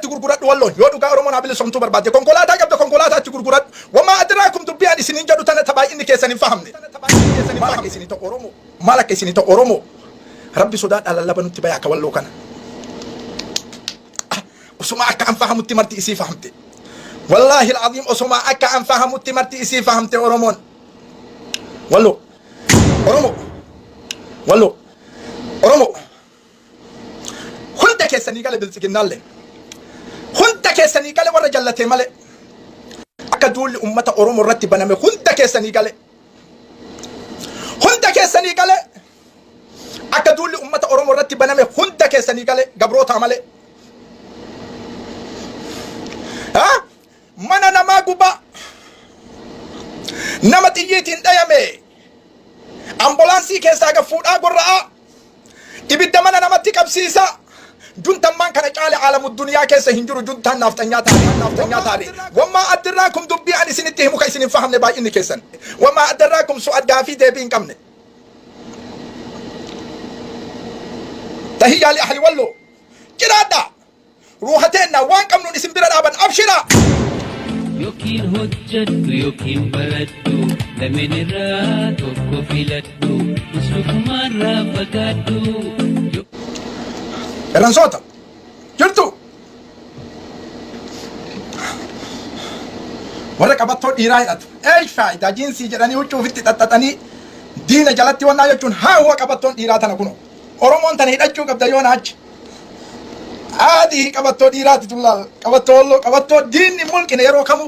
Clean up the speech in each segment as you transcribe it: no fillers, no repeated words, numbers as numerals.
atti gurguradhu walloon yoo dhugaa oromoon haa bilisomtuu barbaadde konkolaataa qabda konkolaataa atti gurguradhu wamaa adraakum dubbii ani isiniin jedhu tana tabaay'inni keessan hin fahamne maal akka isinii ta'u oromoo maal akka isinii ta'u oromoo rabbi sodaadhaa lallaba nutti bayaa akka walloo kana usuma akka an fahamutti marti isii fahamte wallaahi al'aziim usuma akka an fahamutti marti isii fahamte oromoon walloo oromoo walloo oromoo hunda keessanii gale biltsiginnaallee hunda keessanii gale warra jallatee malee akka duulli ummata oromoo irratti baname hunda keessanii gale akka duulli ummata oromoo irratti baname hunda keessanii gale gabroota malee mana namaa guba nama xiyyiitiin dhayame ambulaansii keessaa gafuudhaa gorra'a ibidda mana namatti qabsiisa juntammaan kana caale aalamu duniyaa keessa hin jiru juntaan naaftanyaa taane wammaa addirraakum dubbii ani isinitti himu ka isin hin fahamne baay'inni keessan wammaa addirraakum su'addaa fi deebii hin qabne tahiyyaa li ahli walloo jiraadha ruuhateenna waan qabnuun isin bira dhaaban abshira Yokin hojjadhu yokin baradhu lameen irraa tokko filadhu musuufumaarraa fagaadhu. Eransoota jirtu warra qabattoo dhiiraa hidhatu faayidaa jiinsii jedhanii huccuufitti xaxxaxanii diina jalatti wannaa jechuun haa huwa qabattoon dhiiraa tana kuno oromoon tana hidhachuu qabda yoo naachi adii qabattoo dhiiraati tullaal qabattoo walloo qabattoo diinni mulqine yeroo kamu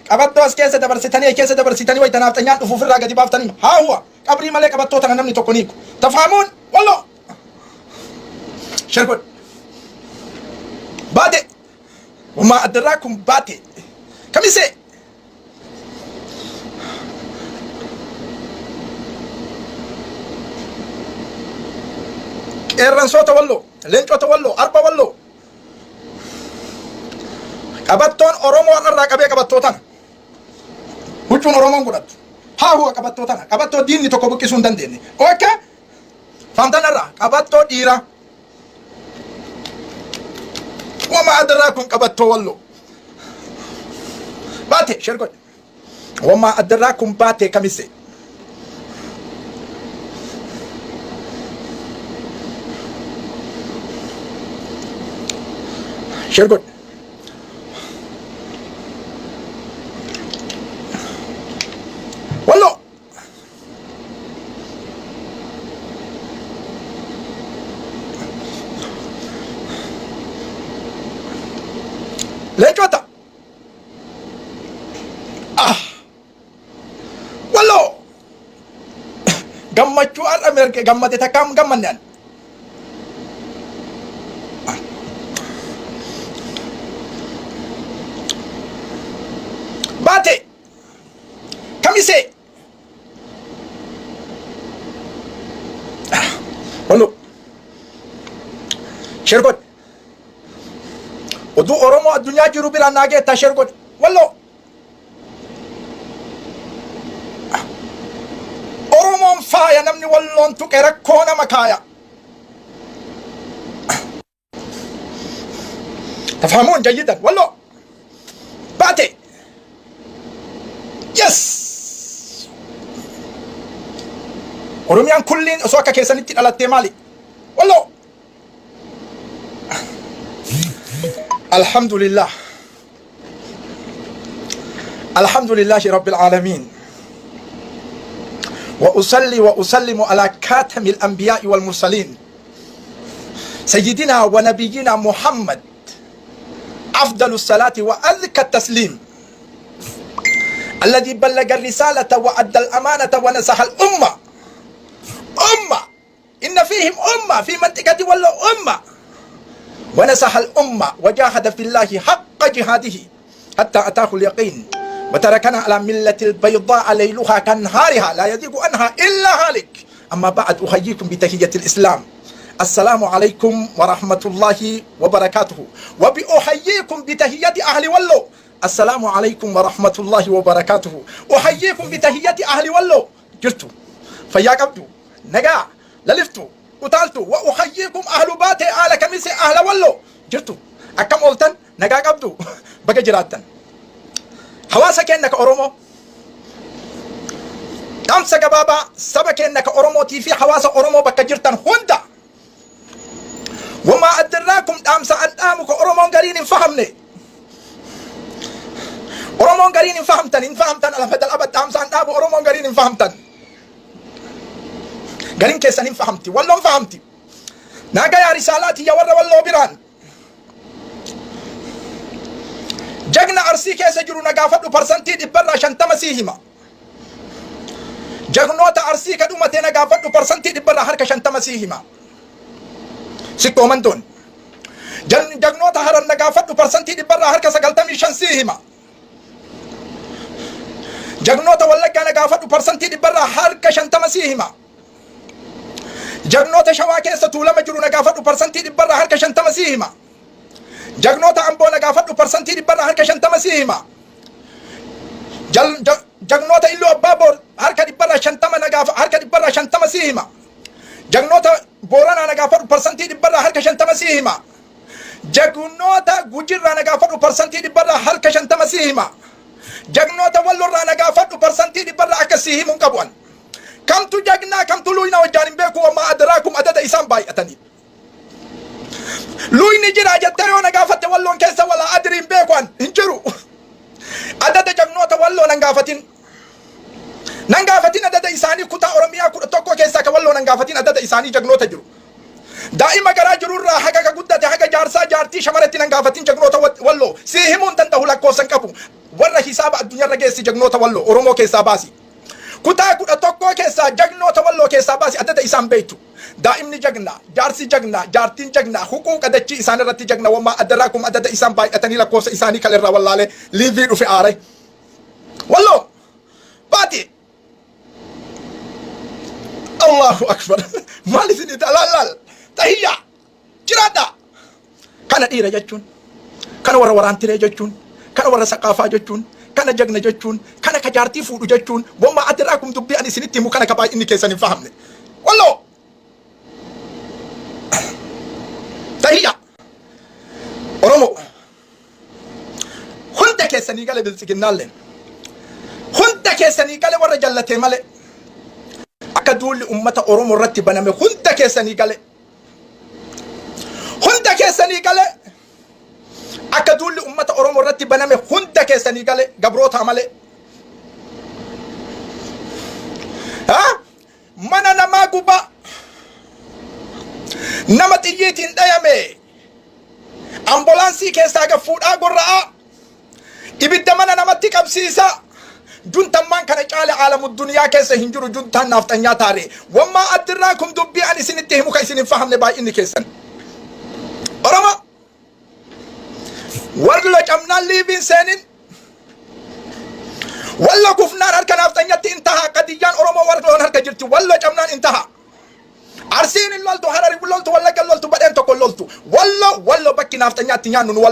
qabattoo as keessa dabarsitanii wayita naaftanyaan dhufuuf irraa gadi baaftanii haa huwa qabrii malee qabattoo tana namni tokko niiku tafaamuun walloo shergod baate wammaa addirraakum baate kamise qeerransoota walloo leencota walloo arba walloo qabattoon oromoo irraa qabee qabattoo tana huccuun oromoon godhattu haa huwa qabattoo tana qabattoo diinni tokko buqqisuu hin dandeenye ookee faamtanarraa qabattoo dhiiraa wama adraakum qabattoo walloo baate shergod wama adraakum baate kamise shergod walloo leencota walloo gammachuu har'a merge gammade takkaam gammanne an baate kamise walloo shergod oduu oromoo addunyaa jiru biraan naageetta shergod walloo oromoon faaya namni walloon tuqe rakkoo nama kaaya tafhamuun jayyidan walloo baate yes oromiyaan kulliin osoo akka keessanitti dhalattee maali walloo الحمد لله رب العالمين وأصلي وأسلم على كاتم الأنبياء والمرسلين سيدنا ونبينا محمد أفضل الصلاة وأزكى التسليم الذي بلغ الرسالة وأدى الأمانة ونصح الأمة إن فيهم أمة في منطقة ولا أمة ونصح الأمة وجاهد في الله حق جهاده حتى أتاه اليقين وتركنا على ملة البيضاء ليلها كنهارها لا يزيغ عنها إلا هالك أما بعد أحييكم بتحية الإسلام السلام عليكم ورحمة الله وبركاته وبأحييكم بتحية أهل ولو السلام عليكم ورحمة الله وبركاته أحييكم بتحية أهل ولو جرتوا فيا قبدوا نجا للفتوا وتالتوا وأحييكم أهل باتي أهل كميسي أهل ولو جرتوا أكم قلتن nagaa qabdu bakka jiraattan hawaasa keenya ka Oromoo dhaamsa gabaabaa saba keenya ka Oromootii fi hawaasa Oromoo bakka jirtan hunda wama adraakum dhaamsa adhaamu ka Oromoon gariin hin fahamne Oromoon gariin hin fahamtan alhamdal abad dhaamsa adhaamu Oromoon gariin hin fahamtan gariin keessan hin fahamti walloon fahamti naga yaa risaalaati ya warra walloo biraan jagna arsii keessa jiru nagaafadhu parsantii 50% sii hima jagnoota arsii ka dhumate nagaafadhu parsantii 50% sii hima sikkoomantoon jagnoota haran nagaafadhu parsantii 95 sii hima jagnoota wallaggaa nagaafadhu parsantii 50 sii hima jagnoota shawaa keessa tuulama jiru nagaafadhu parsantii 50 sii hima jagnoota amboo nagaafadhu parsantii 50 sii hima jagnoota illoo abbaabor harka 50 nagaafa harka 50 sii hima jagnoota boorana nagaafadhu parsantii 50 sii hima jagnoota gujirraa nagaafadhu parsantii 50 sii hima jagnoota wallorraa nagaafadhu parsantii 100 akka sii himuun qabu'an kamtu jagnaa kamtu luyna wajjaan hin beeku wama adraakum adada isaan baay'atanii luyni jira jettee yoo nagaafatte walloon keessa wala adriin beekuan hin jiru adada jagnoota walloo nangaafatin adada isaanii kutaa oromiyaa 11 keessaa ka walloo nangaafatin adada isaanii jagnoota jiru daa'ima garaa jirurraa haga ka guddate haga jaarsaa jaartii shamaratti nangaafatin jagnoota walloo sii himuun danda'u lakkoofsan qabu warra hisaaba addunyaarra geessi jagnoota walloo oromoo keessaa baasi kutaa 11 keessaa jagnoota walloo keessaa baasi adada isaan beektu daa'imni jagna jaarsi jagna jaartiin jagna huquuqa dachii isaan irratti jagna wama adraakum adada isaan baay'atanii lakkoofsa isaanii kal irraa wallaale liivii dhufe aare walloo baati Allahu akbar maal isin italaalal tahiyya jiraadha kana dhiira jechuun kana warra waraantiree jechuun kana warra saqaafaa jechuun kana jagna jechuun kana ka jaartii fuudhu jechuun wama adraakum dubbii ani isinitti himu kana ka baay'inni keessan hin fahamne walloo tahiyya Oromoo hunda keessanii gale biltsiginnaalleen hunda keessanii gale warra jallatee malee akka duulli ummata Oromoo irratti baname hunda keessanii gale akka duulli ummata Oromoo irratti baname hunda keessanii gale gabroota malee mana namaa guba nama xiyyiitiin dhayame ambulaansii keessaa gafuudhaa gorra'a ibidda mana namatti qabsiisa juntammaan kana caale aalamu duniyaa keessa hin jiru juntaan naafxanyaa taare wammaa adraakum dubbii an isinitti himu ka isin hin fahamne baay'inni keessan Oromoo wallo camnaan liiviin seenin wallo kufnaan harka naafxanyatti intaha qadiyyaan Oromoo warloon harka jirti wallo camnaan intaha arsiin in loltu harari loltu wallagga loltu badeen tokko loltu wallo bakki naafxanyaatti nyaannu nu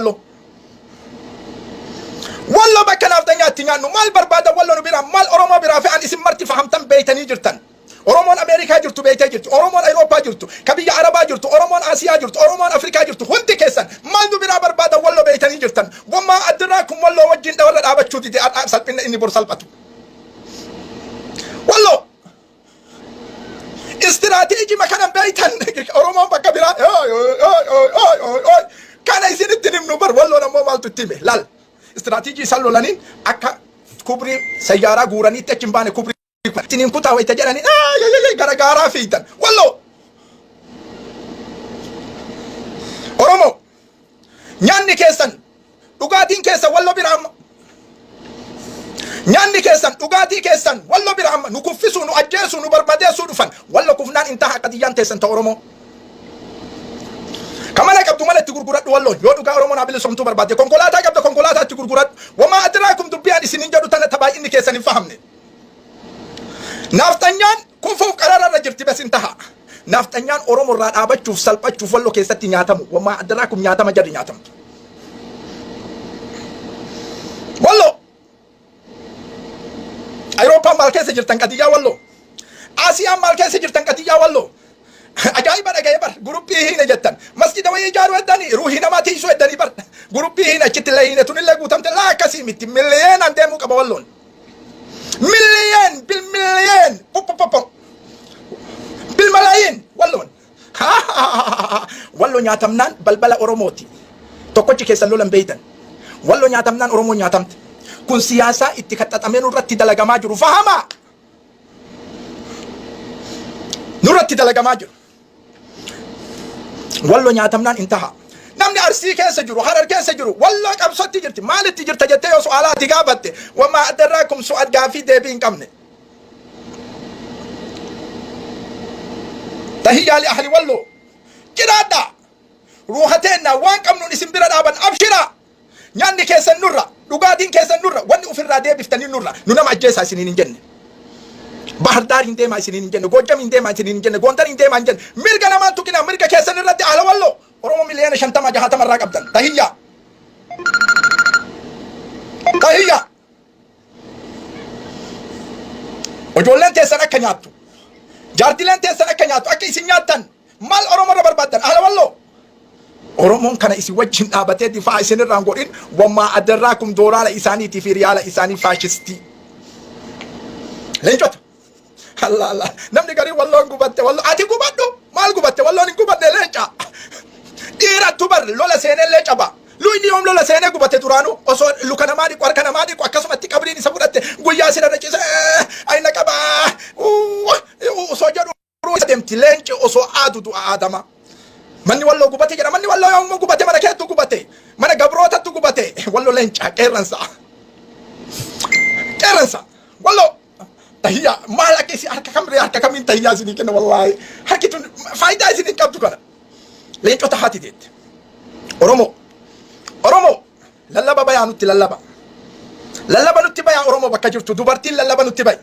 wallo bakka naafxanyaatti nyaannu maal barbaada wallo nu biraa maal Oromoo biraa fe'an isin marti fahamtan beeytanii jirtan Oromoon Ameerikaa jirtu beeytee jirtu Oromoon Awurooppaa jirtu ka biyya Arabaa jirtu Oromoon Asiyaa jirtu Oromoon Afrikaa jirtu hundi keessan maal nu biraa barbaada wallo beeytanii jirtan wammaa adraakum wallo wajjin warra dhaabachuu dide salphina inni bor salphatu wallo istiraatiijii makanan beeytan Oromoon bakka biraa kana isinitti himnu bar wallo nammoo maaltu itti hime laal istiraatiijii isaan lolaniin akka kubrii sayyaaraa guuraniitti achi hin baane kubrii tiniin kutaa wayita jedhanii garagaaraa fiitan wallo Oromoo nyaanni keessan dhugaatiin keessan wallo biraamma nyaanni keessan dhugaatii keessan wallo biraamma nu kuffisuu nu ajjeesuu nu barbadeessuu dhufan wallo kufnaan intaha qadiyyaan teessan ta Oromoo kamana qabdu malatti gurguradhu wallo yoo dhugaa Oromoon abilisomtuu barbaade konkolaataa qabda konkolaataatti gurguradhu wama adraakum dubbiyan isinin jedhu tana tabaayinni keessan hin fahamne naafxanyaan kufuuf qarararra jirti bes intaha naafxanyaan Oromoo irraa dhaabachuuf salphachuuf wallo keessatti nyaatamu wama adraakum nyaatama jadi nyaatamu wallo Awurooppaan maal keessa jirtan qadiyyaa wallo Asiyaan maal keessa jirtan qadiyyaa wallo ajaa'iba dhagaye bar guruppii hin jettan masjida wayii ijaaruu eddanii ruuhii namaa tiisuu eddanii bar Gurupiin achitti illee tunillee guutamte laa akkasii miti miliyeenan deemuu qaba walloon. Miliyeen bil miliyeen bil malaayiin walloon. Wallo nyaatamnaan balbala Oromooti. Tokkochi keessan lolan beeytan. Wallo nyaatamnaan Oromoo nyaatamte. Kun siyaasaa itti kaxaxamee nurratti dalagamaa jiru fahamaa. Nurratti dalagamaa jiru. Wallo nyaatamnaan intaha. Namni Arsii keessa jiru, Harar keessa jiru, wallo qabsotti jirti. Maalitti jirta jettee yoo su'aalaati gaafatte, wamaa addarraakum su'aal gaafii deebii hin qabne. Tahiyyaa li ahli wallo. Jiraadha. Ruuhateenna waan qabnuun isin bira dhaaban abshira. Nyaanni keessan nurra, dhugaatiin keessan nurra, wanni ofirraa deebiftanii nurra. Nu nama ajjeesaa isiniin hin jenne. Bahar hin deemaa isiniin hin jenne, Gojjam hin deemaa isiniin hin jenne, Gondar hin deemaa hin jenne. Mirga namaan tuqina, mirga keessan irratti ahla wallo. Oromoo miliyoona 50 irraa qabdan. Tahiyyaa. Tahiyyaa. Ijoolleen teessan akka nyaattu. Jaartileen teessan akka nyaattu, akka isin nyaattan. Maal Oromoo irra barbaadan ahla wallo. Oromoon kana isin wajjin dhaabatee difaa isin irraan godhin wammaa addarraakum doolaara isaaniitii fi riyaala isaanii faashistii. Leencota. Allah. Namni garii walloon gubatte wallo ati gubadhu maal gubatte walloon hin gubadde leenca. Dhiirattu bar lola seenee leenca ba. Luyni yoom lola seenee gubatte duraanu osoo luka namaa dhiqu harka namaa dhiqu akkasumatti qabriin isa fudhatte guyyaa sina dhaqise ayna qabaa osoo jedhu deemti leenci osoo aadutu aadama. Manni wallo gubate jedha manni wallo yoom gubate mana keettu gubate mana gabrootatu gubate wallo leenca qeerransa wallo. Tahiyyaa maal akka isi harka kamiin tahiyyaa isinii kenna wallaahi harki tun faayidaa isinii qabdu kana. Leencota haati deette. Oromoo lallaba bayaa nutti lallaba. Lallaba nutti bayaa Oromoo bakka jirtu dubartiin lallaba nutti bayi.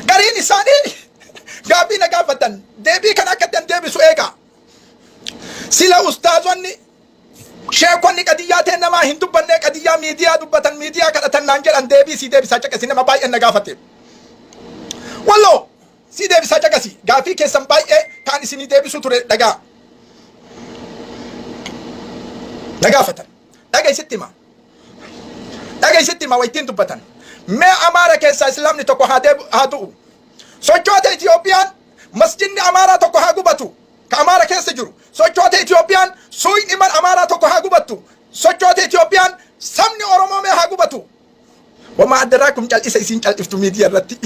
Gariin isaanii gaabii na gaafatan deebii kana akka deebisu eegaa. Sila ustaazonni sheekonni qadiyyaa ta'e namaa hin dubbanne qadiyyaa miidiyaa dubbatan miidiyaa kadhatan naan jedhan deebii si deebisaa caqasi nama baay'een na gaafate. Wallo si deebisaa caqasi gaafii keessan baay'ee kaan isinii deebisuu ture dhagaa. Na gaafatan dhagaysitti hima waytiin dubbatan. Mee Amaara keessaa Islaamni tokko haa du'u. Sochoota Itiyoophiyaan masjidni Amaaraa tokko haa gubatu. Ka Amaara keessa jiru. Sochoota Itiyoophiyaan suyni man Amaaraa tokko haa gubatu. Sochoota Itiyoophiyaan sabni Oromoo mee haa gubatu. Wamaa addarraakum cal'isa isin cal'iftu miidiyaa irratti.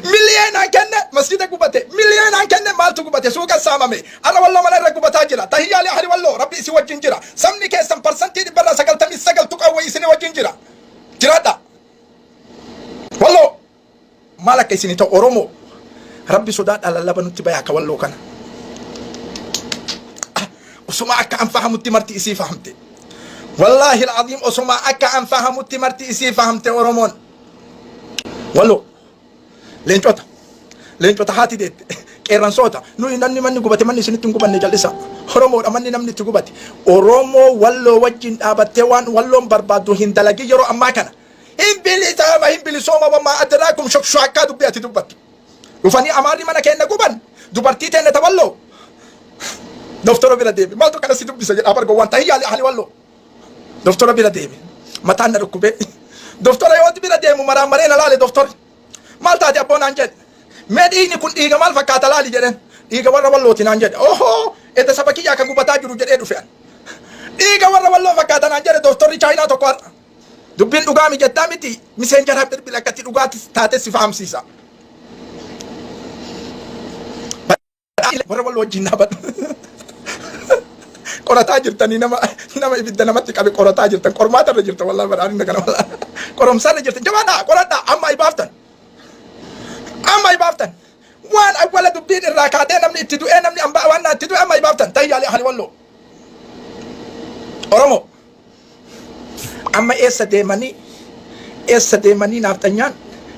Miliyeenaan kenne masjida gubate. Miliyeenaan kenne maaltu gubate suuqa saamame. Ala wallo mana irra gubataa jira. Tahiyyaa li ahli wallo rabbi isin wajjin jira. Sabni keessan parsantii 99 tuqawwee isin wajjin jira. Jiraadha. Wallo maal akka isin ta'u Oromoo rabbi sodaadha lallaba nutti bayaa akka walloo kana. Osuma akka an fahamutti marti isii fahamte. Wallahi al-azim osuma akka an fahamutti marti isii fahamte Oromoon. Wallo leencota haati deette qeerransoota nuyi namni manni gubate manni isinitti hin gubanne jal'isa. Oromoodha manni namni itti gubate. Oromoo walloo wajjin dhaabattee waan walloon barbaaddu hin dalagi yeroo ammaa kana. Hin bilisooma wammaa addarraakum shokshokkaa dubbii ati dubbattu. Dhufanii Amaarri mana keenya guban dubartii teenne tawalloo. Doktora bira deebi maaltu kana si dubbisa jedhaa bargo waan tahiyyaa li ahli walloo. Doktora bira deebi mataan na dhukkubee. Doktora yoo bira deemu maraan maree na laale doktora. Maal taate abboon naan jedhe. Mee dhiigni kun dhiiga maal fakkaata laali jedheen. Dhiiga warra wallooti naan jedhe. Ohoo edda saba kiyyaa kan gubataa jiru jedhee dhufe an. Dhiiga warra walloo fakkaata naan jedhe doktorri chaayinaa tokko har'a. Dubbiin dhugaa mijettaa miti miseenjaraa bilbila akkatti dhugaatti taate si fahamsiisa. Warra walloo wajjin dhaabadhu. Qorataa jirtanii nama ibidda namatti qabe qorataa jirtan qormaata irra jirtan wallahi badhaadhina kana wallahi qoromsa irra jirtan jabaadha qoradha amma ibaaftan waan awwala dubbiin irraa kaatee namni itti du'ee namni ambaa waan itti du'e amma ibaaftan tahiyyaa li ahli walloo. Oromoo amma eessa deemanii naaftanyaan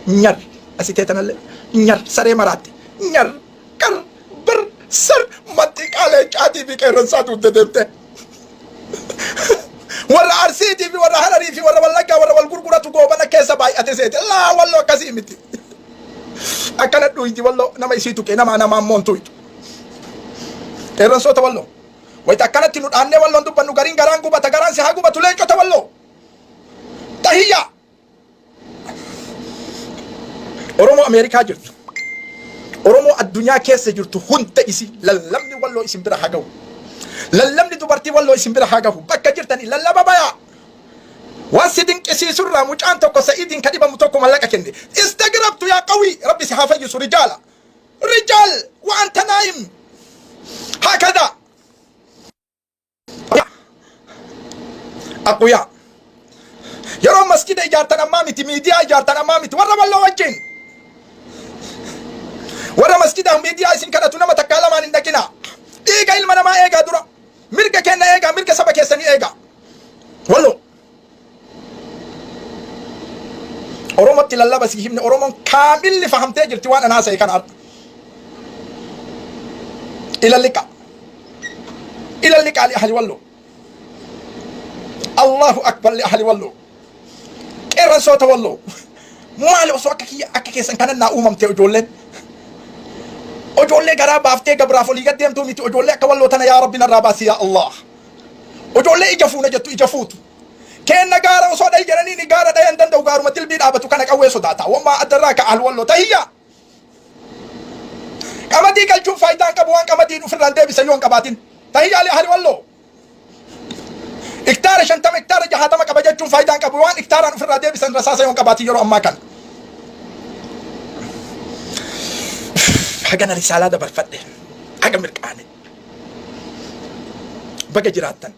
nyar asitee tanallee nyar saree maraatti nyar qar bir sar matti qaalee caatii fi qeerransaa tuutte deemte. Warra Arsiitii fi warra Hararii fi warra Wallaggaa warra wal gurguratu goobana keessa baay'ate seete laa walloo akkasii miti. Akkana dhuyti walloo nama isii tuqe nama namaan moontuutu. Qeerransoota walloo ويتكنت نوداني والله ندب نغارين غران غوبا تغران سي هاغوبا تولين چوتا والله تهيا اورومو امريكا جرت اورومو الدنيا كيس جرت هنت اسي للمني والله اسم برا هاغو للمني دبرتي والله اسم برا هاغو بكا جرتني للبا بايا واسدين كسي سرا مجان توكو سيدين كديبا متوكو ملكا كندي استغربت يا قوي ربي سحافيس رجالا رجال وانت نايم هكذا أقوياء يرى مسجد إجارتنا مامتي ميديا إجارتنا مامتي ورا والله وجين ورا مسجد ميديا إسم كانت نما تكلم عن عندنا إيجا إلما ما إيجا درا ميركا كنا إيجا ميركا سبا كيسني إيجا والله أورومو تلا بس يهمني أورومو كامل اللي فهمته جرتوان أنا سيكون أرض إلى اللقاء إلى اللقاء لأهل والله الله أكبر لأهل والله كيران صوت والله مالي أصوك أكي سنكنا ناومم تي أجولين أجولين غراب أفتي قبرافو لغد ديم تومي تي أجولين كوالله تنا يا ربنا الراباسي يا الله أجولين إجفونا جتو إجفوت كين نغارا وصوت إجراني نغارا دايان دندو غارو متل بيد آبتو كانك أوي صداتا وما أدراك أهل والله تهيا كما دي كالجون فايدان كبوان كما دي نفران دي بسيون كباتين تهيا لأهل والله اكتار شنتم اكتار جهاتم كبجتون فايدان كبوان اكتار نفران دي بسن رساسة يون كباتي يرو أما كان حقنا رسالة دا بالفتح حقا مركاني بقى جراتن